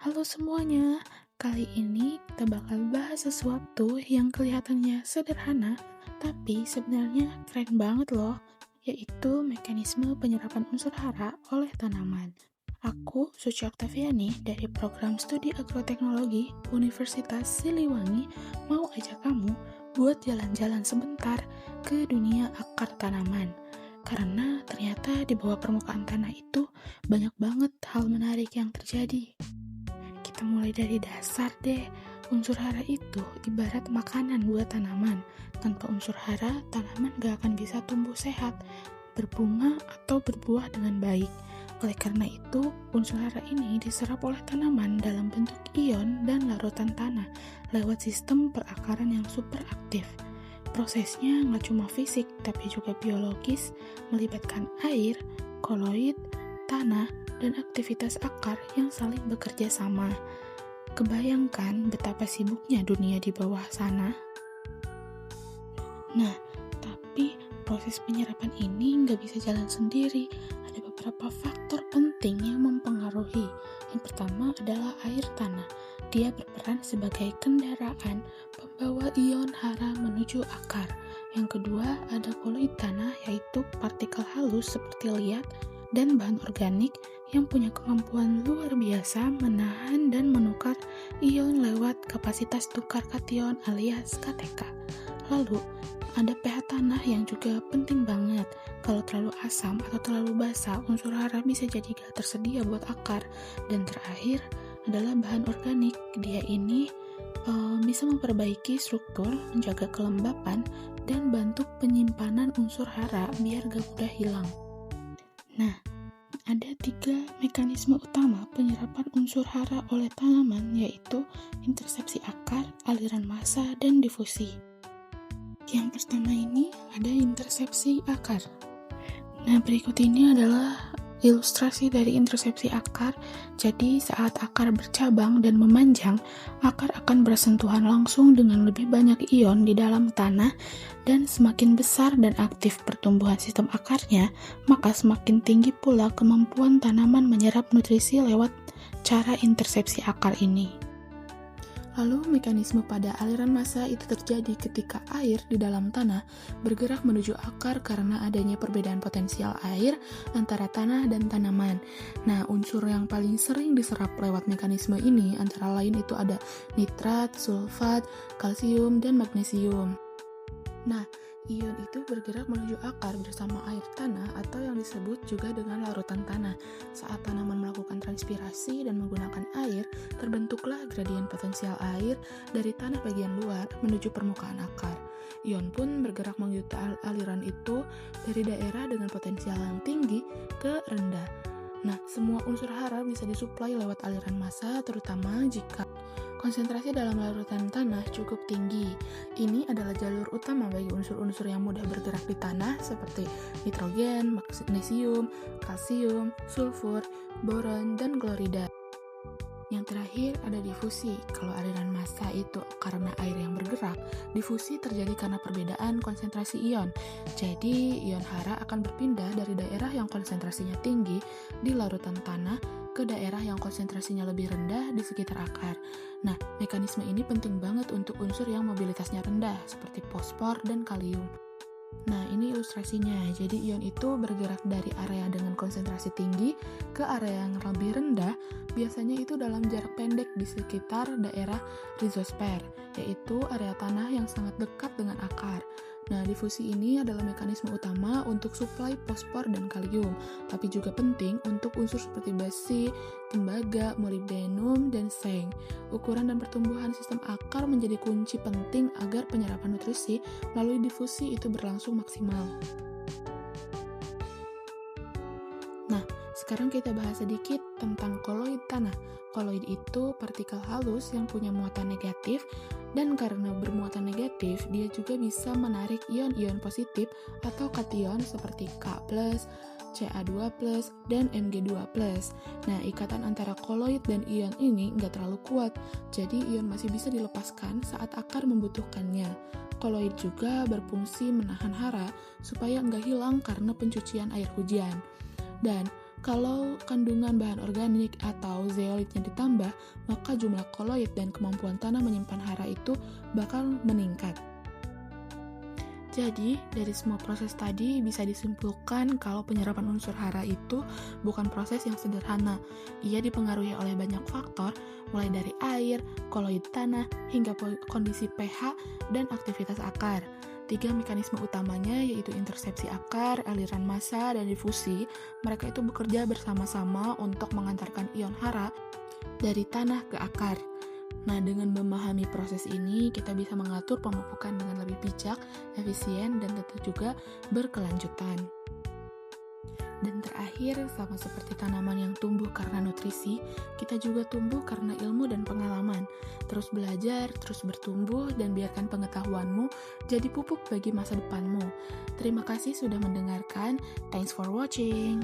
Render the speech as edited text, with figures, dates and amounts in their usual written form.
Halo semuanya, kali ini kita bakal bahas sesuatu yang kelihatannya sederhana, tapi sebenarnya keren banget loh, yaitu mekanisme penyerapan unsur hara oleh tanaman. Aku, Suci Oktaviani, dari program studi agroteknologi Universitas Siliwangi, mau ajak kamu buat jalan-jalan sebentar ke dunia akar tanaman. Karena ternyata di bawah permukaan tanah itu banyak banget hal menarik yang terjadi. Kita mulai dari dasar deh. Unsur hara itu ibarat makanan buat tanaman. Tanpa unsur hara, tanaman gak akan bisa tumbuh sehat, berbunga, atau berbuah dengan baik. Oleh karena itu, unsur hara ini diserap oleh tanaman dalam bentuk ion dan larutan tanah lewat sistem perakaran yang super aktif. Prosesnya nggak cuma fisik, tapi juga biologis, melibatkan air, koloid, tanah, dan aktivitas akar yang saling bekerja sama. Kebayangkan betapa sibuknya dunia di bawah sana? Nah, tapi proses penyerapan ini nggak bisa jalan sendiri. Ada beberapa faktor penting yang mempengaruhi. Yang pertama adalah air tanah. Dia berperan sebagai kendaraan pembawa ion hara menuju akar. Yang kedua ada koloid tanah, yaitu partikel halus seperti liat dan bahan organik yang punya kemampuan luar biasa menahan dan menukar ion lewat kapasitas tukar kation alias KTK. Lalu, ada pH tanah yang juga penting banget. Kalau terlalu asam atau terlalu basa, unsur hara bisa jadi gak tersedia buat akar. Dan terakhir adalah bahan organik. Dia ini bisa memperbaiki struktur, menjaga kelembapan, dan bantu penyimpanan unsur hara biar gak mudah hilang. Nah, ada 3 mekanisme utama penyerapan unsur hara oleh tanaman, yaitu intersepsi akar, aliran massa, dan difusi. Yang pertama ini ada intersepsi akar. Nah, berikut ini adalah ilustrasi dari intersepsi akar. Jadi, saat akar bercabang dan memanjang, akar akan bersentuhan langsung dengan lebih banyak ion di dalam tanah, dan semakin besar dan aktif pertumbuhan sistem akarnya, maka semakin tinggi pula kemampuan tanaman menyerap nutrisi lewat cara intersepsi akar ini. Lalu, mekanisme pada aliran massa itu terjadi ketika air di dalam tanah bergerak menuju akar karena adanya perbedaan potensial air antara tanah dan tanaman. Nah, unsur yang paling sering diserap lewat mekanisme ini antara lain itu ada nitrat, sulfat, kalsium, dan magnesium. Nah, ion itu bergerak menuju akar bersama air tanah atau yang disebut juga dengan larutan tanah. Saat tanaman melakukan transpirasi dan menggunakan air, terbentuklah gradien potensial air dari tanah bagian luar menuju permukaan akar. Ion pun bergerak mengikuti aliran itu dari daerah dengan potensial yang tinggi ke rendah. Nah, semua unsur hara bisa disuplai lewat aliran massa, terutama jika konsentrasi dalam larutan tanah cukup tinggi. Ini adalah jalur utama bagi unsur-unsur yang mudah bergerak di tanah seperti nitrogen, magnesium, kalsium, sulfur, boron, dan klorida. Yang terakhir ada difusi. Kalau aliran massa itu karena air yang bergerak, difusi terjadi karena perbedaan konsentrasi ion. Jadi, ion hara akan berpindah dari daerah yang konsentrasinya tinggi di larutan tanah ke daerah yang konsentrasinya lebih rendah di sekitar akar. Nah, mekanisme ini penting banget untuk unsur yang mobilitasnya rendah, seperti fosfor dan kalium. Nah, ini ilustrasinya. Jadi, ion itu bergerak dari area dengan konsentrasi tinggi ke area yang lebih rendah, biasanya itu dalam jarak pendek di sekitar daerah rizosfer, yaitu area tanah yang sangat dekat dengan akar. Nah, difusi ini adalah mekanisme utama untuk suplai fosfor dan kalium, tapi juga penting untuk unsur seperti besi, tembaga, molybdenum, dan seng. Ukuran dan pertumbuhan sistem akar menjadi kunci penting agar penyerapan nutrisi melalui difusi itu berlangsung maksimal. Nah, sekarang kita bahas sedikit tentang koloid tanah. Koloid itu partikel halus yang punya muatan negatif, dan karena bermuatan negatif, dia juga bisa menarik ion-ion positif atau kation seperti K+, Ca2+, dan Mg2+. Nah, ikatan antara koloid dan ion ini nggak terlalu kuat, jadi ion masih bisa dilepaskan saat akar membutuhkannya. Koloid juga berfungsi menahan hara supaya nggak hilang karena pencucian air hujan. Dan Kalau kandungan bahan organik atau zeolitnya ditambah, maka jumlah koloid dan kemampuan tanah menyimpan hara itu bakal meningkat. Jadi, dari semua proses tadi bisa disimpulkan kalau penyerapan unsur hara itu bukan proses yang sederhana. Ia dipengaruhi oleh banyak faktor, mulai dari air, koloid tanah, hingga kondisi pH dan aktivitas akar. 3 mekanisme utamanya yaitu intersepsi akar, aliran massa, dan difusi. Mereka itu bekerja bersama-sama untuk mengantarkan ion hara dari tanah ke akar. Nah, dengan memahami proses ini, kita bisa mengatur pemupukan dengan lebih bijak, efisien, dan tentu juga berkelanjutan. Dan terakhir, sama seperti tanaman yang tumbuh karena nutrisi, kita juga tumbuh karena ilmu dan pengalaman. Terus belajar, terus bertumbuh, dan biarkan pengetahuanmu jadi pupuk bagi masa depanmu. Terima kasih sudah mendengarkan. Thanks for watching.